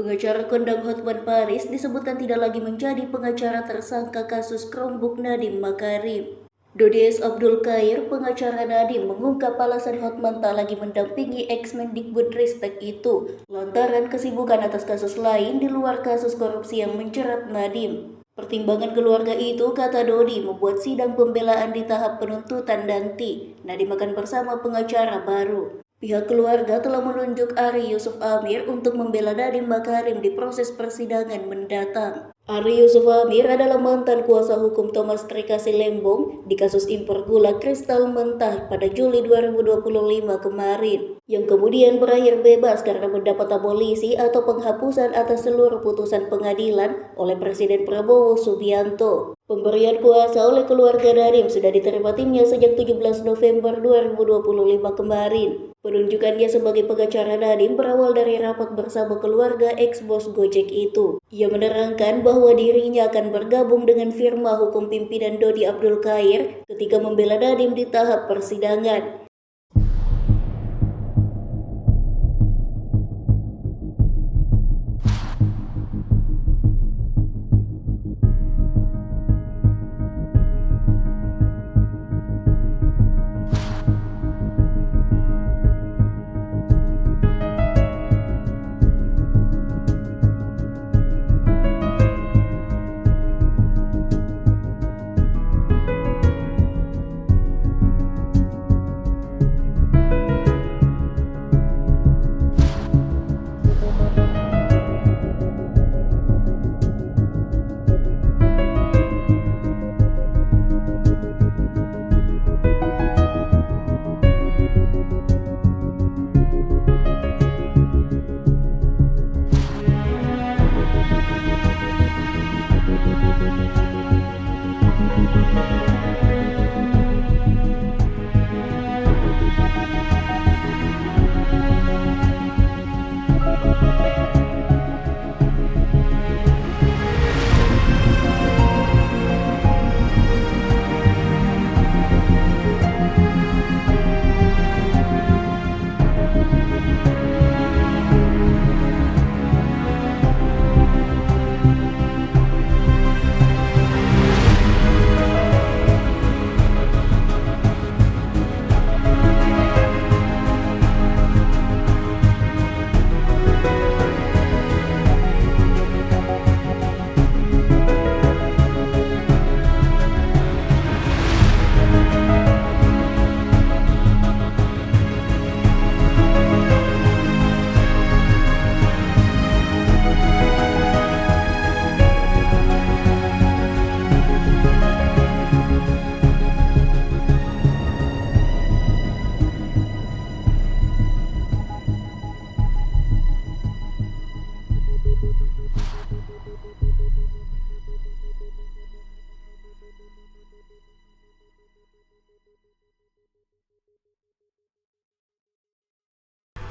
Pengacara kondang Hotman Paris disebutkan tidak lagi menjadi pengacara tersangka kasus Chromebook Nadiem Makarim. Dodies Abdul Khair, pengacara Nadiem, mengungkap alasan Hotman tak lagi mendampingi ex-Mendikbudristek itu lantaran kesibukan atas kasus lain di luar kasus korupsi yang menjerat Nadiem. Pertimbangan keluarga itu, kata Dodi, membuat sidang pembelaan di tahap penuntutan nanti Nadiem akan bersama pengacara baru. Pihak keluarga telah menunjuk Ari Yusuf Amir untuk membela Nadiem Makarim di proses persidangan mendatang. Ari Yusuf Amir adalah mantan kuasa hukum Thomas Trikasi Lembong di kasus impor gula kristal mentah pada Juli 2025 kemarin, yang kemudian berakhir bebas karena mendapat abolisi atau penghapusan atas seluruh putusan pengadilan oleh Presiden Prabowo Subianto. Pemberian kuasa oleh keluarga Nadiem sudah diterima timnya sejak 17 November 2025 kemarin. Penunjukannya sebagai pengacara Nadiem berawal dari rapat bersama keluarga ex-bos Gojek itu. Ia menerangkan bahwa dirinya akan bergabung dengan firma hukum pimpinan Dodi Abdul Khair ketika membela Nadiem di tahap persidangan.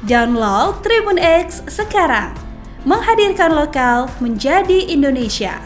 Download Tribun X sekarang, menghadirkan lokal menjadi Indonesia.